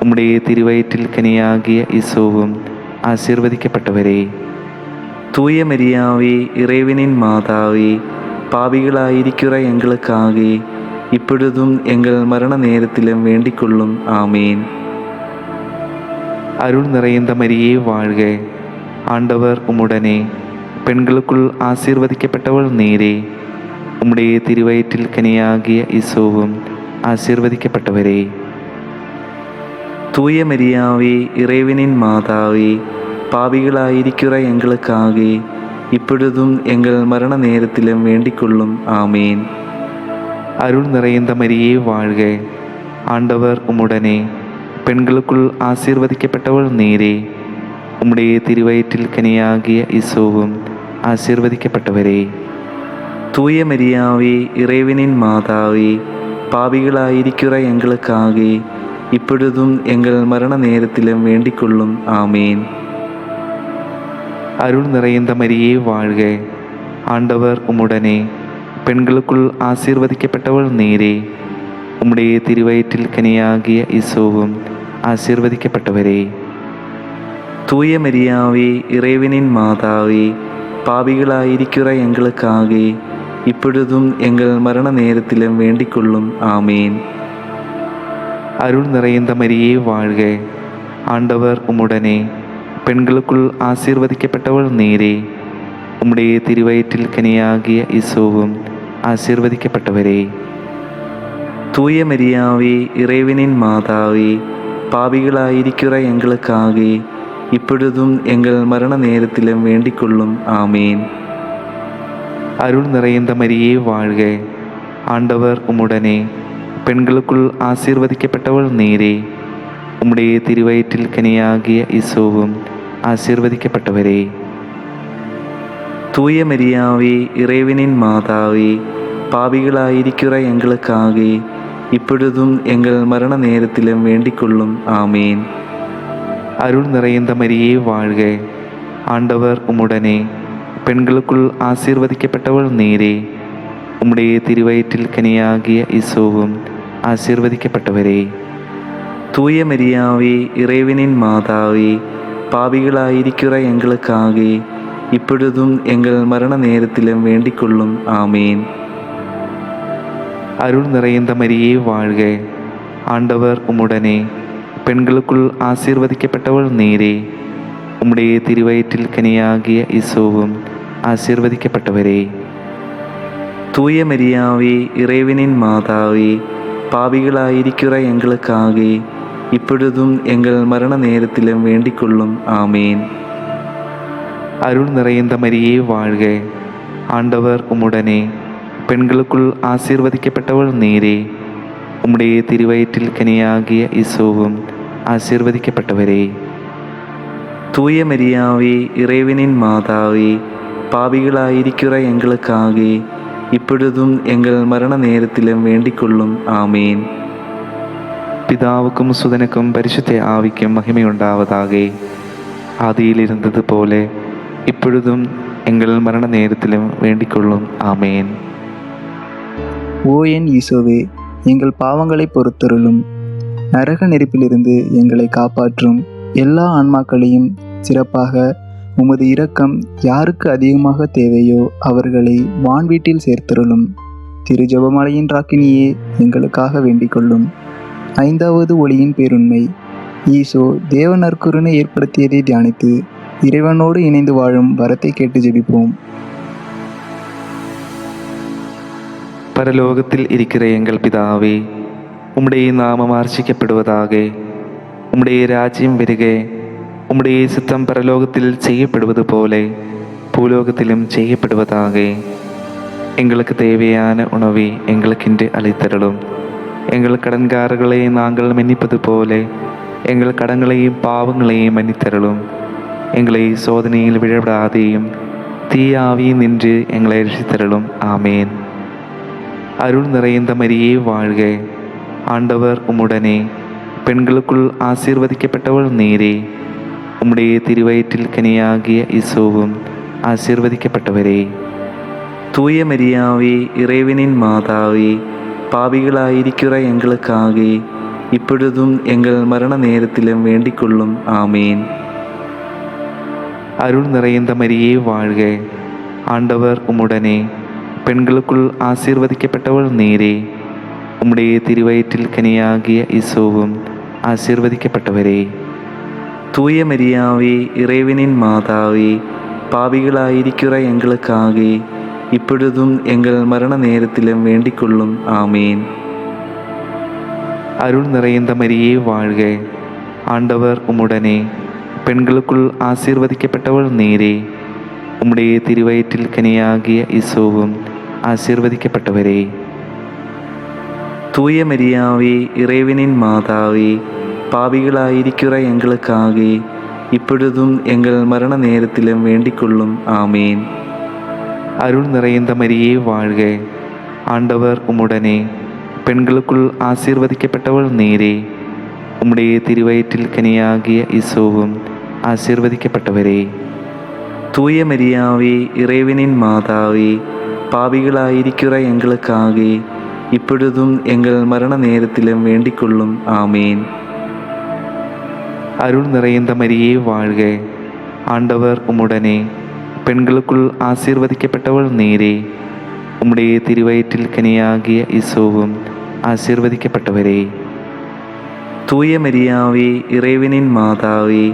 உம்முடைய திருவயிற்றில் கனியாகிய இயேசுவும் ஆசீர்வதிக்கப்பட்டவரே. தூய மரியாவே, இறைவனின் மாதாவே, பாவிகளாயிருக்கிற எங்களுக்காக இப்பொழுதும் எங்கள் மரண நேரத்திலும் வேண்டிக்கொள்ளும். ஆமேன். அருள் நிறைந்த மரியே வாழ்க. ஆண்டவர் உம்முடனே, பெண்களுக்குள் ஆசீர்வதிக்கப்பட்டவள் நீரே. உம்முடைய திருவயிற்றில் கனியாகிய இயேசுவும் ஆசீர்வதிக்கப்பட்டவரே. தூய மரியாவே, இறைவனின் மாதாவே, பாவிகளாயிருக்கிற எங்களுக்காக இப்பொழுதும் எங்கள் மரண நேரத்திலும் வேண்டிக்கொள்ளும். ஆமேன். அருள் நிறைந்த மரியே வாழ்க. ஆண்டவர் உம்முடனே, பெண்களுக்குள் ஆசீர்வதிக்கப்பட்டவள் நீரே. உம்முடைய திருவயிற்றில் கனியாகிய இயேசுவும் ஆசீர்வதிக்கப்பட்டவரே. தூய மரியாவே, இறைவனின் மாதாவே, பாவிகளாயிருக்கிற எங்களுக்காக இப்பொழுதும் எங்கள் மரண நேரத்திலும் வேண்டிக்கொள்ளும். ஆமேன். அருள் நிறைந்த மரியே வாழ்க. ஆண்டவர் உம்முடனே, பெண்களுக்குள் ஆசீர்வதிக்கப்பட்டவள் நீரே. உம்முடைய திருவயிற்றில் கனியாகிய இயேசுவும் ஆசீர்வதிக்கப்பட்டவரே. தூய மரியாவே, இறைவனின் மாதாவே, பாவிகளாயிருக்கிற எங்களுக்காக இப்பொழுதும் எங்கள் மரண நேரத்திலும் வேண்டிக்கொள்ளும். ஆமேன். அருள் நிறைந்த மரியே வாழ்க. ஆண்டவர் உம்முடனே, பெண்களுக்குள் ஆசீர்வதிக்கப்பட்டவள் நீரே. உம்முடைய திருவயிற்றில் கனியாகிய இயேசுவும் ஆசீர்வதிக்கப்பட்டவரே. தூய மரியாவே, இறைவனின் மாதாவே, பாவிகளாயிருக்கிற எங்களுக்காக இப்பொழுதும் எங்கள் மரண நேரத்திலும் வேண்டிக்கொள்ளும். ஆமேன். அருள் நிறைந்த மரியே வாழ்க. ஆண்டவர் உம்முடனே, பெண்களுக்குள் ஆசீர்வதிக்கப்பட்டவள் நீரே. உம்முடைய திருவயிற்றில் கனியாகிய இயேசுவும் ஆசீர்வதிக்கப்பட்டவரே. தூய மரியாவே, இறைவனின் மாதாவே, பாவிகளாயிருக்கிற எங்களுக்காக இப்பொழுதும் எங்கள் மரண நேரத்திலும் வேண்டிக்கொள்ளும். ஆமேன். அருள் நிறைந்த மரியே வாழ்க. ஆண்டவர் உம்முடனே, பெண்களுக்குள் ஆசீர்வதிக்கப்பட்டவள் நீரே. உம்முடைய திருவயிற்றில் கனியாகிய இயேசுவும் ஆசீர்வதிக்கப்பட்டவரே. தூய மரியாவே, இறைவனின் மாதாவே, பாவிகளாயிருக்கிற எங்களுக்காக இப்பொழுதும் எங்கள் மரண நேரத்திலும் வேண்டிக்கொள்ளும். ஆமேன். அருள் நிறைந்த மரியே வாழ்க. ஆண்டவர் உம்முடனே, பெண்களுக்குள் ஆசீர்வதிக்கப்பட்டவள் நீரே. உம்முடைய திருவயிற்றில் கனியாகிய இயேசுவும் ஆசீர்வதிக்கப்பட்டவரே. தூய மரியாவே, இறைவனின் மாதாவே, பாவிகளாயிருக்கிற எங்களுக்காக இப்பொழுதும் எங்கள் மரண நேரத்திலும் வேண்டிக்கொள்ளும். ஆமேன். அருள் நிறைந்த மரியே வாழ்க. ஆண்டவர் உம்முடனே, பெண்களுக்குள் ஆசீர்வதிக்கப்பட்டவள் நீரே. உம்முடைய திருவயிற்றில் கனியாகிய இயேசுவும் ஆசீர்வதிக்கப்பட்டவரே. தூய மரியாவே, இறைவனின் மாதாவே, பாவிகளாயிருக்கிற எங்களுக்காக இப்பொழுதும் எங்கள் மரண நேரத்திலும் வேண்டிக் கொள்ளும். ஆமேன். பிதாவுக்கும் சுதனுக்கும் பரிசுத்த ஆவிக்கும் மகிமையுண்டாவதாக. ஆதியில் இருந்தது போல இப்பொழுதும் எங்கள் மரண நேரத்திலும் வேண்டிக் கொள்ளும். ஆமேன். ஓ என் ஈசோவே, எங்கள் பாவங்களை பொறுத்தருளும். நரக நெருப்பிலிருந்து எங்களை காப்பாற்றும். எல்லா ஆன்மாக்களையும், சிறப்பாக உமது இரக்கம் யாருக்கு அதிகமாக தேவையோ அவர்களை வான்வீட்டில் சேர்த்தருளும். திரு ஜெபமாலையின் ராக்கினியே, எங்களுக்காக வேண்டிக் கொள்ளும். 5வது ஒளியின் பேருண்மை. ஈசோ தேவ நற்கருணை ஏற்படுத்தியதை தியானித்து இறைவனோடு இணைந்து வாழும் வரத்தை கேட்டு ஜெபிப்போம். பரலோகத்தில் இருக்கிற எங்கள் பிதாவே, உம்முடைய நாமம் ஆர்ச்சிக்கப்படுவதாக. உம்முடைய ராஜ்யம் வருக. உம்முடைய சித்தம் பரலோகத்தில் செய்யப்படுவது போல பூலோகத்திலும் செய்யப்படுவதாக. எங்களுக்கு தேவையான உணவை எங்களுக்கென்று அளித்தருளும். எங்கள் கடன்காரர்களை நாங்கள் மன்னிப்பது போல எங்கள் கடன்களையும் பாவங்களையும் மன்னித்தருளும். எங்களை சோதனையில் விழவிடாதேயும் தீயாவியும் நின்று எங்களை ரட்சித்தருளும். ஆமேன். அருள் நிறைந்த மரியே வாழ்க. ஆண்டவர் உம்முடனே, பெண்களுக்குள் ஆசீர்வதிக்கப்பட்டவள் நீரே. உம்முடைய திருவயிற்றில் கனியாகிய இயேசுவும் ஆசீர்வதிக்கப்பட்டவரே. தூய மரியாவே, இறைவனின் மாதாவே, பாவிகளாயிருக்கிற எங்களுக்காக இப்பொழுதும் எங்கள் மரண நேரத்திலும் வேண்டிக் கொள்ளும். ஆமேன். அருள் நிறைந்த மரியே வாழ்க. ஆண்டவர் உம்முடனே, பெண்களுக்குள் ஆசீர்வதிக்கப்பட்டவள் நீரே. உம்முடைய திருவயிற்றில் கனியாகிய இயேசுவும் ஆசீர்வதிக்கப்பட்டவரே. தூய மரியாவே, இறைவனின் மாதாவே, பாவிகளாயிருக்கிற எங்களுக்காக இப்பொழுதும் எங்கள் மரண நேரத்திலும் வேண்டிக் கொள்ளும். ஆமேன். அருள் நிறைந்த மரியே வாழ்க. ஆண்டவர் உம்முடனே, பெண்களுக்குள் ஆசீர்வதிக்கப்பட்டவள் நீரே. உம்முடைய திருவயிற்றில் கனியாகிய இயேசுவும் ஆசீர்வதிக்கப்பட்டவரே. தூய மரியாவே, இறைவனின் மாதாவே, பாவிகளாயிருக்கிற எங்களுக்காக இப்பொழுதும் எங்கள் மரண நேரத்திலும் வேண்டிக் கொள்ளும். ஆமேன். அருள் நிறைந்த மரியே வாழ்க. ஆண்டவர் உம்முடனே, பெண்களுக்குள் ஆசீர்வதிக்கப்பட்டவள் நீரே. உம்முடைய திருவயிற்றில் கனியாகிய இயேசுவும் ஆசீர்வதிக்கப்பட்டவரே. தூய மரியாவே, இறைவனின் மாதாவே, பாவிகளாயிருக்கிற எங்களுக்காக இப்பொழுதும் எங்கள் மரண நேரத்திலும் வேண்டிக் கொள்ளும். ஆமேன். அருள் நிறைந்த மரியே வாழ்க. ஆண்டவர் உம்முடனே, பெண்களுக்குள் ஆசீர்வதிக்கப்பட்டவள் நீரே. உம்முடைய திருவயிற்றில் கனியாகிய இயேசுவும் ஆசீர்வதிக்கப்பட்டவரே. தூய மரியாவே, இறைவனின் மாதாவே,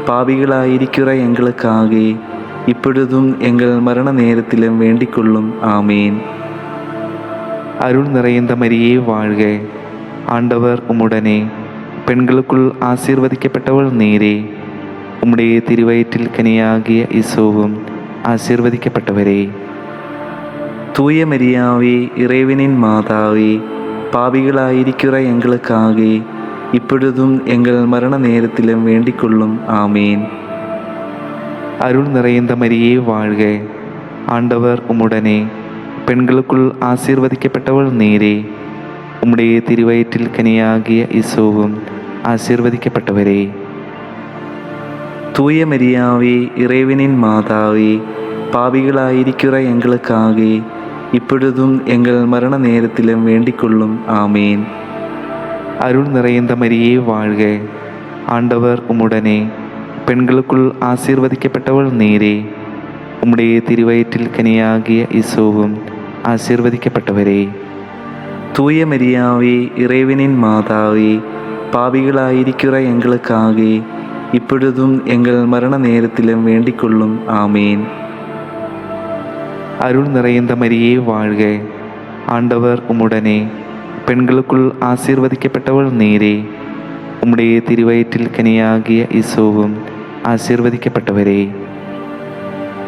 பாவிகளாயிருக்கிற எங்களுக்காக இப்பொழுதும் எங்கள் மரண நேரத்திலும் வேண்டிக் கொள்ளும். ஆமேன். அருள் நிறைந்த மரியே வாழ்க. ஆண்டவர் உம்முடனே, பெண்களுக்குள் ஆசீர்வதிக்கப்பட்டவள் நீரே. உம்முடைய திருவயிற்றில் கனியாகிய இயேசுவும் ஆசீர்வதிக்கப்பட்டவரே. தூய மரியாவே, இறைவனின் மாதாவே, பாவிகளாயிருக்கிற எங்களுக்காக இப்பொழுதும் எங்கள் மரண நேரத்திலும் வேண்டிக் கொள்ளும். ஆமேன். அருள் நிறைந்த மரியே வாழ்க. ஆண்டவர் உம்முடனே, பெண்களுக்குள் ஆசீர்வதிக்கப்பட்டவள் நீரே. உம்முடைய திருவயிற்றில் கனியாகிய இயேசுவும் ஆசீர்வதிக்கப்பட்டவரே. தூய மரியாவே, இறைவனின் மாதாவே, பாவிகளாயிருக்கிற எங்களுக்காக இப்பொழுதும் எங்கள் மரண நேரத்திலும் வேண்டிக் கொள்ளும். ஆமேன். அருள் நிறைந்த மரியே வாழ்க. ஆண்டவர் உம்முடனே, பெண்களுக்குள் ஆசீர்வதிக்கப்பட்டவள் நீரே. உம்முடைய திருவயிற்றில் கனியாகிய இயேசுவும் ஆசீர்வதிக்கப்பட்டவரே. தூய மரியாவே, இறைவனின் மாதாவே, பாவிகளாயிருக்கிற எங்களுக்காக இப்பொழுதும் எங்கள் மரண நேரத்திலும் வேண்டிக் கொள்ளும். ஆமேன். அருள் நிறைந்த மரியே வாழ்க. ஆண்டவர் உம்முடனே, பெண்களுக்குள் ஆசீர்வதிக்கப்பட்டவள் நீரே. உம்முடைய திருவயிற்றில் கனியாகிய இயேசுவும் ஆசீர்வதிக்கப்பட்டவரே.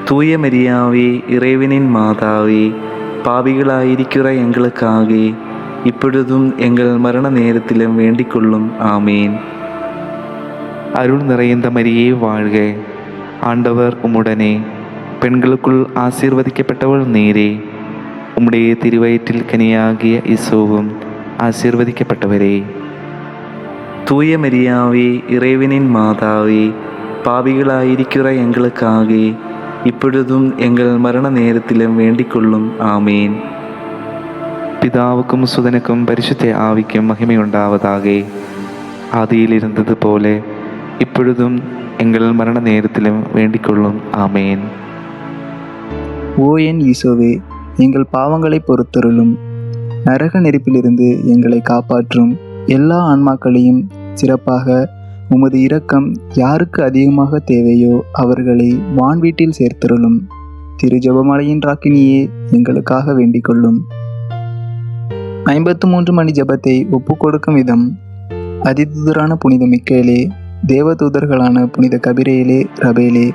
தூய மரியாவே, இறைவனின் மாதாவே, பாவிகளாயிருக்கிற எங்களுக்காக இப்பொழுதும் எங்கள் மரண நேரத்திலும் வேண்டிக்கொள்ளும். ஆமேன். அருள் நிறைந்த மரியே வாழ்க, ஆண்டவர் உம்முடனே, பெண்களுக்குள் ஆசீர்வதிக்கப்பட்டவள் நீரே. உம்முடைய திருவயிற்றில் கனியாகிய இயேசுவும் ஆசீர்வதிக்கப்பட்டவரே. தூய மரியாவே, இறைவனின் மாதாவே, பாவிகளாயிருக்கிற எங்களுக்காக இப்பொழுதும் எங்கள் மரண நேரத்திலும் வேண்டிக்கொள்ளும். ஆமேன். பிதாவுக்கும் சுதனுக்கும் பரிசுத்த ஆவிக்கும் மகிமையுண்டாவதாக. ஆதியில் இருந்தது போல இப்பொழுதும் எங்கள் மரண நேரத்திலும் வேண்டிக்கொள்ளும். ஆமேன். ஓ என் ஈசோவே, எங்கள் பாவங்களை பொறுத்தருளும், நரக நெருப்பிலிருந்து எங்களை காப்பாற்றும். எல்லா ஆன்மாக்களையும், சிறப்பாக உமது இரக்கம் யாருக்கு அதிகமாக தேவையோ அவர்களை வான்வீட்டில் சேர்த்தருளும். திரு ஜெபமாலையின் ராக்கினியே, எங்களுக்காக வேண்டிக்கொள்ளும். 53 மணி ஜெபத்தை ஒப்புக்கொடுக்கும் விதம். அதிதூதரான புனித மிக்கேலே, தேவதூதர்களான புனித கபிரேலே, ரபேலே,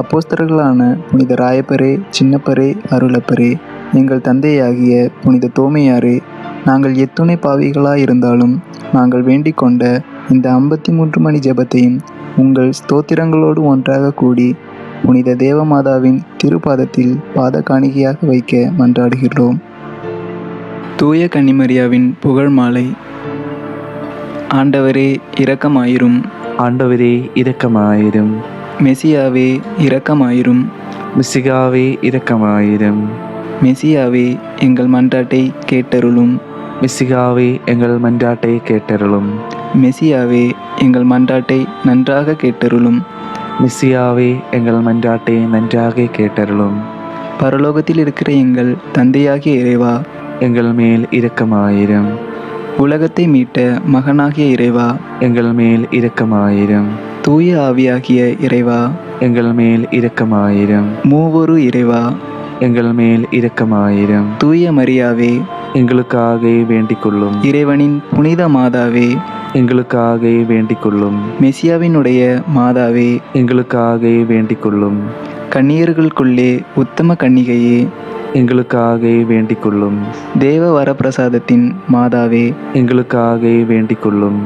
அப்போஸ்தலர்களான புனித ராயப்பரே, சின்னப்பரே, அருளப்பரே, எங்கள் தந்தையாகிய புனித தோமையாரே, நாங்கள் எத்துணை பாவிகளாயிருந்தாலும் நாங்கள் வேண்டிக் கொண்ட இந்த 53 மணி ஜெபத்தையும் உங்கள் ஸ்தோத்திரங்களோடு ஒன்றாக கூடி புனித தேவமாதாவின் திருப்பாதத்தில் பாத காணிக்கையாக வைக்க மன்றாடுகிறோம். தூய கன்னிமரியாவின் புகழ் மாலை. ஆண்டவரே இரக்கமாயிரும். ஆண்டவரே இரக்கமாயிரும். மெசியாவே இரக்கமாயிரும். மிசிகாவே இரக்கமாயிரும். மெசியாவே எங்கள் மன்றாட்டை கேட்டருளும். மிசிகாவே எங்கள் மன்றாட்டை கேட்டருளும். மெசியாவே எங்கள் மன்றாட்டை நன்றாக கேட்டருளும். மிசியாவே எங்கள் மன்றாட்டை நன்றாக கேட்டருளும். பரலோகத்தில் இருக்கிற எங்கள் தந்தையாகிய இறைவா, எங்கள் மேல் இரக்கமாயிரும். உலகத்தை மீட்ட மகனாகிய இறைவா, எங்கள் மேல் இரக்கமாயிரும். தூய ஆவியாகிய இறைவா, எங்கள் மேல் இரக்கமாயிரும். மூவொரு இறைவா, எங்கள் மேல் இரக்கமாயிரும். தூய மரியாவே, எங்களுக்காக வேண்டிக்கொள்ளும். இறைவனின் புனித மாதாவே, எங்களுக்காக வேண்டிக்கொள்ளும். மெசியாவினுடைய மாதாவே, எங்களுக்காக வேண்டிக்கொள்ளும். கன்னியர்களுக்குள்ளே உத்தம கன்னிகையே, எங்களுக்காக வேண்டிக்கொள்ளும். தேவ வரப்பிரசாதத்தின் மாதாவே, எங்களுக்காக வேண்டிக்கொள்ளும்.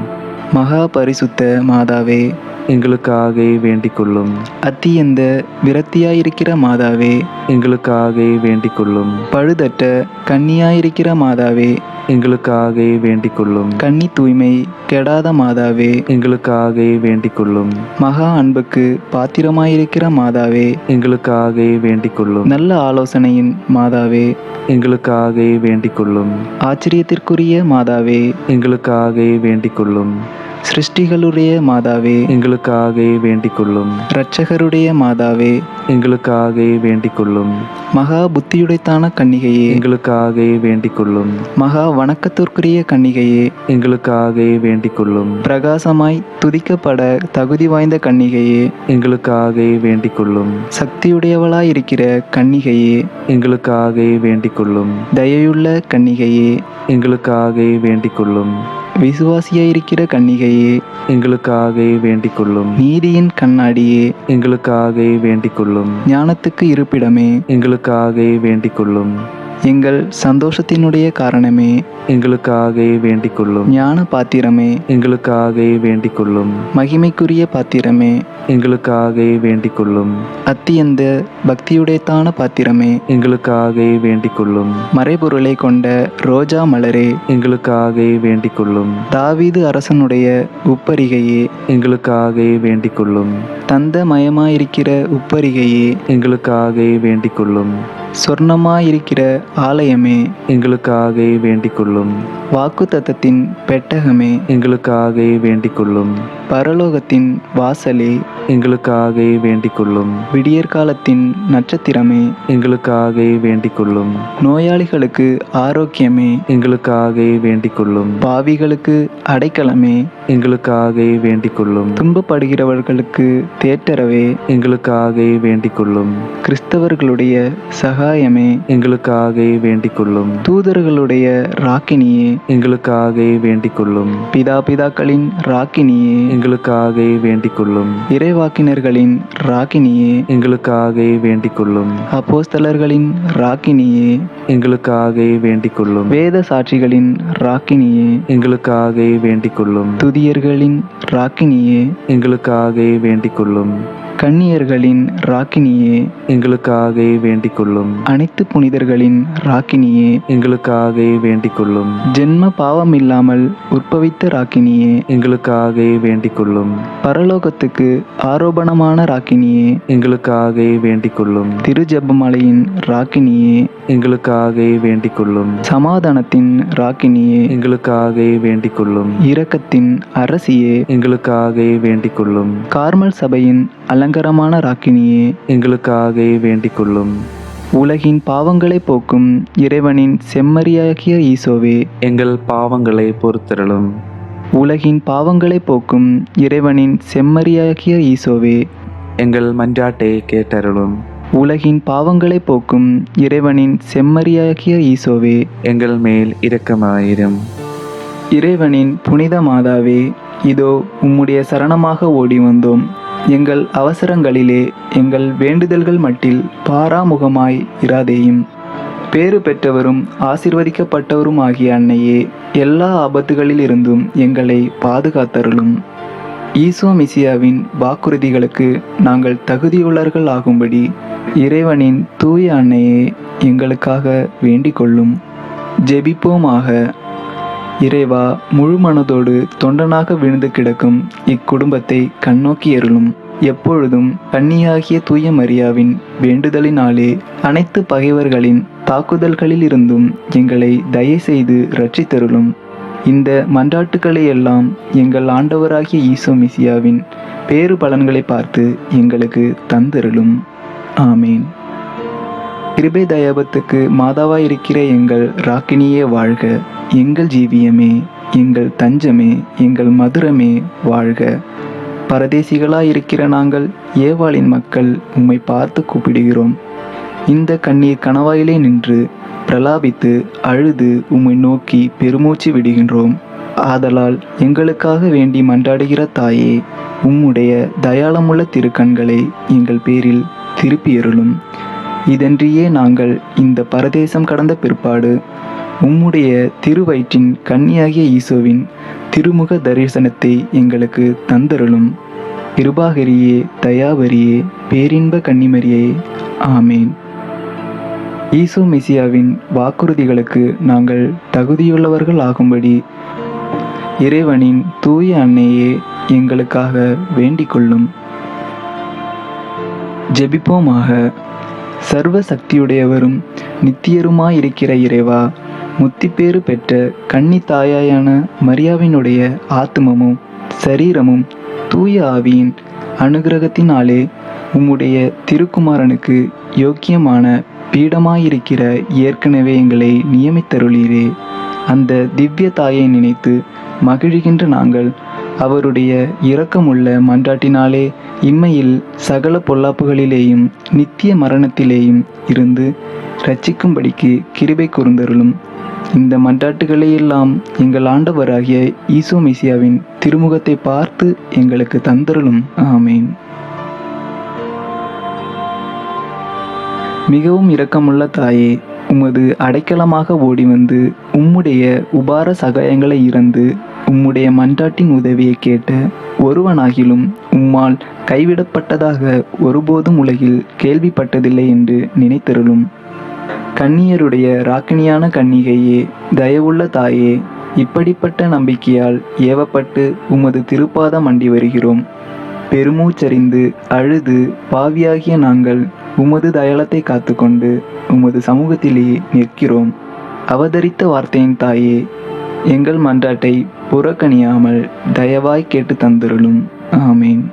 மகா பரிசுத்த மாதாவே, எங்களுக்காக வேண்டிக்கொள்ளும். அத்தியந்த விரக்தியாயிருக்கிற மாதாவே, எங்களுக்காக வேண்டிக்கொள்ளும். பழுதற்ற கன்னியாயிருக்கிற மாதாவே, எங்களுக்காக வேண்டிக்கொள்ளும். கன்னி தூய்மை கெடாத மாதாவே, எங்களுக்காக வேண்டிக்கொள்ளும். மகா அன்புக்கு பாத்திரமாயிருக்கிற மாதாவே, எங்களுக்காக வேண்டிக்கொள்ளும். நல்ல ஆலோசனையின் மாதாவே, எங்களுக்காக வேண்டிக்கொள்ளும். ஆச்சரியத்திற்குரிய மாதாவே, எங்களுக்காக வேண்டிக்கொள்ளும். சிருஷ்டிகளுடைய மாதாவே, எங்களுக்காக வேண்டிக்கொள்ளும். இரட்சகருடைய மாதாவே, எங்களுக்காக வேண்டிக்கொள்ளும். மகா புத்தியுடைத்தான கன்னிகையே, எங்களுக்காக வேண்டிக்கொள்ளும். மகா வணக்கத்திற்குரிய கன்னிகையே, எங்களுக்காக வேண்டிக்கொள்ளும். பிரகாசமாய் துதிக்கப்பட தகுதி வாய்ந்த கன்னிகையே, எங்களுக்காக வேண்டிக்கொள்ளும். சக்தியுடையவளாயிருக்கிற கன்னிகையே, எங்களுக்காக வேண்டிக்கொள்ளும். தயையுள்ள கன்னிகையே, எங்களுக்காக வேண்டிக்கொள்ளும். விசுவாசியாயிருக்கிற கன்னிகையே, எங்களுக்காக வேண்டிக்கொள்ளும். நீதியின் கண்ணாடியே, எங்களுக்காக வேண்டிக்கொள்ளும். ஞானத்துக்கு இருப்பிடமே, எங்களுக்காக வேண்டிக்கொள்ளும். எங்கள் சந்தோஷத்தினுடைய காரணமே, எங்களுக்காக வேண்டிக்கொள்ளும். ஞான பாத்திரமே, எங்களுக்காக வேண்டிக்கொள்ளும். மகிமைக்குரிய பாத்திரமே, எங்களுக்காக வேண்டிக்கொள்ளும். அத்தியந்த பக்தியுடைத்தான பாத்திரமே, எங்களுக்காக வேண்டிக்கொள்ளும். மறைபொருளை கொண்ட ரோஜா மலரே, எங்களுக்காக வேண்டிக்கொள்ளும். தாவீது அரசனுடைய உப்பரிகையே, எங்களுக்காக வேண்டிக்கொள்ளும். தந்தமயமாயிருக்கிற உப்பரிகையே, எங்களுக்காக வேண்டிக்கொள்ளும். சொர்ணமாயிருக்கிற ஆலயமே, எங்களுக்காக வேண்டிக்கொள்ளும். வாக்கு தத்தத்தின் பெட்டகமே, எங்களுக்காக வேண்டிக்கொள்ளும். பரலோகத்தின் வாசலே, எங்களுக்காக வேண்டிக்கொள்ளும். விடியற்காலத்தின் நட்சத்திரமே, எங்களுக்காக வேண்டிக்கொள்ளும். நோயாளிகளுக்கு ஆரோக்கியமே, எங்களுக்காக வேண்டிக்கொள்ளும். பாவிகளுக்கு அடைக்கலமே, எங்களுக்காக வேண்டிக்கொள்ளும். துன்பப்படுகிறவர்களுக்கு தேற்றரவே, எங்களுக்காக வேண்டிக்கொள்ளும். கிறிஸ்தவர்களுடைய சகாயமே, எங்களுக்காக வேண்டிக்கொள்ளும். தூதர்களுடைய ராக்கினியே, எங்களுக்காக வேண்டிக்கொள்ளும். பிதாக்களின் ராக்கினியே, எங்களுக்காக வேண்டிக் கொள்ளும். இறைவாக்கினர்களின் ராக்கினியே, எங்களுக்காக வேண்டிக் கொள்ளும். அப்போஸ்தலர்களின் ராக்கினியே, எங்களுக்காக வேண்டிக் கொள்ளும். வேத சாட்சிகளின் ராக்கினியே, எங்களுக்காக வேண்டிக் கொள்ளும். துதியர்களின் ராக்கினியே, எங்களுக்காக வேண்டிக் கொள்ளும். கன்னியர்களின் ராக்கினியே, எங்களுக்காக வேண்டிக் கொள்ளும். அனைத்து புனிதர்களின் ராக்கினியே, எங்களுக்காக வேண்டிக் கொள்ளும். ஜென்ம பாவமில்லாமல் உற்பவித்த ராக்கினியே, எங்களுக்காக வேண்டிக் கொள்ளும். பரலோகத்துக்கு ஆரோபணமான ராக்கினியே, எங்களுக்காக வேண்டிக் கொள்ளும். திருஜெபமலையின் ராக்கினியே, எங்களுக்காக வேண்டிக் கொள்ளும். சமாதானத்தின் ராக்கினியே, எங்களுக்காக வேண்டிக் கொள்ளும். இரக்கத்தின் அரசியே, எங்களுக்காக வேண்டிக் கொள்ளும். கார்மல் சபையின் அலங்கரமான ராக்கினியே, எங்களுக்காக வேண்டிக் கொள்ளும். உலகின் பாவங்களை போக்கும் இறைவனின் செம்மறியாகிய ஈசோவே, எங்கள் பாவங்களை பொறுத்தருளும். உலகின் பாவங்களை போக்கும் இறைவனின் செம்மறியாகிய ஈசோவே, எங்கள் மன்றாட்டை கேட்டருளும். உலகின் பாவங்களை போக்கும் இறைவனின் செம்மறியாகிய ஈசோவே, எங்கள் மேல் இரக்கமாயிரும். இறைவனின் புனித மாதாவே, இதோ உம்முடைய சரணமாக ஓடி வந்தோம். எங்கள் அவசரங்களிலே எங்கள் வேண்டுதல்கள் மட்டில் பாராமுகமாய் இராதேயும். பேறு பெற்றவரும் ஆசீர்வதிக்கப்பட்டவரும் ஆகிய அன்னையே, எல்லா ஆபத்துகளிலிருந்தும் எங்களை பாதுகாத்தருளும். ஈசோ மிசியாவின் வாக்குறுதிகளுக்கு நாங்கள் தகுதியுள்ளவர்கள் ஆகும்படி இறைவனின் தூய அன்னையே, எங்களுக்காக வேண்டிக் கொள்ளும். ஜெபிப்போமாக. இறைவா, முழு மனதோடு தொண்டனாக விழுந்து கிடக்கும் இக்குடும்பத்தை கண்ணோக்கி அருளும். எப்பொழுதும் கன்னியாகிய தூய மரியாவின் வேண்டுதலினாலே அனைத்து பகைவர்களின் தாக்குதல்களிலிருந்தும் எங்களை தயை செய்து இரட்சித்தருளும். இந்த மன்றாட்டுக்களை எல்லாம் எங்கள் ஆண்டவராகிய ஈசோ மிசியாவின் பேறு பலன்களை பார்த்து எங்களுக்கு தந்தருளும். ஆமேன். கிருபை தயாபத்துக்கு மாதாவாய் இருக்கிற எங்கள் ராக்கினியே வாழ்க. எங்கள் ஜீவியமே, எங்கள் தஞ்சமே, எங்கள் மதுரமே வாழ்க. பரதேசிகளாயிருக்கிற நாங்கள் ஏவாளின் மக்கள் உம்மை பார்த்து கூப்பிடுகிறோம். இந்த கண்ணீர் கணவாயிலே நின்று பிரலாபித்து அழுது உம்மை நோக்கி பெருமூச்சு விடுகின்றோம். ஆதலால் எங்களுக்காக வேண்டி மன்றாடுகிற தாயே, உம்முடைய தயாளமுள்ள திருக்கண்களை எங்கள் பேரில் திருப்பியருளும். இதன்றியே நாங்கள் இந்த பரதேசம் கடந்த பிற்பாடு உம்முடைய திருவயிற்றின் கன்னியாகிய ஈசோவின் திருமுக தரிசனத்தை எங்களுக்கு தந்தருளும். கிருபாகரியே, தயாவரியே, பேரின்ப கன்னிமரியே, ஆமேன். ஈசோ மெசியாவின் வாக்குறுதிகளுக்கு நாங்கள் தகுதியுள்ளவர்கள் ஆகும்படி இறைவனின் தூய அன்னையே, எங்களுக்காக வேண்டிக் கொள்ளும். ஜெபிப்போமாக. சர்வ சக்தியுடையவரும் நித்தியருமாயிருக்கிற இறைவா, முத்திப்பேறு பெற்ற கன்னி தாயாயான மரியாவினுடைய ஆத்மமும் சரீரமும் தூய ஆவியின் அனுகிரகத்தினாலே உம்முடைய திருக்குமாரனுக்கு யோக்கியமான பீடமாயிருக்கிற ஏற்கனவே எங்களை நியமித்தருளீரே. அந்த திவ்ய தாயை நினைத்து மகிழ்கின்ற நாங்கள் அவருடைய இரக்கமுள்ள மன்றாட்டினாலே இம்மையில் சகல பொல்லாப்புகளிலேயும் நித்திய மரணத்திலேயும் இருந்து இரட்சிக்கும்படிக்கு கிருபை கூர்ந்தருளும். இந்த மன்றாட்டுகளையெல்லாம் எங்கள் ஆண்டவராகிய ஈசோ மெசியாவின் திருமுகத்தை பார்த்து எங்களுக்கு தந்தருளும். ஆமேன். மிகவும் இரக்கமுள்ள தாயே, உமது அடைக்கலமாக ஓடி வந்து உம்முடைய உபார சகாயங்களை இறந்து உம்முடைய மன்றாட்டின் உதவியை கேட்ட ஒருவனாகிலும் உம்மால் கைவிடப்பட்டதாக ஒருபோதும் உலகில் கேள்விப்பட்டதில்லை என்று நினைத்தருளும். கன்னியருடைய ராக்கினியான கன்னிகையே, தயவுள்ள தாயே, இப்படிப்பட்ட நம்பிக்கையால் ஏவப்பட்டு உமது திருப்பாதம் அண்டி வருகிறோம். பெருமூச்சறிந்து அழுது பாவியாகிய நாங்கள் உமது தயாளத்தை காத்துக்கொண்டு உமது சமூகத்திலே நிற்கிறோம். அவதரித்த வார்த்தையின் தாயே, எங்கள் மன்றாட்டை புறக்கணியாமல் தயவாய் கேட்டு தந்தருளும். ஆமேன்.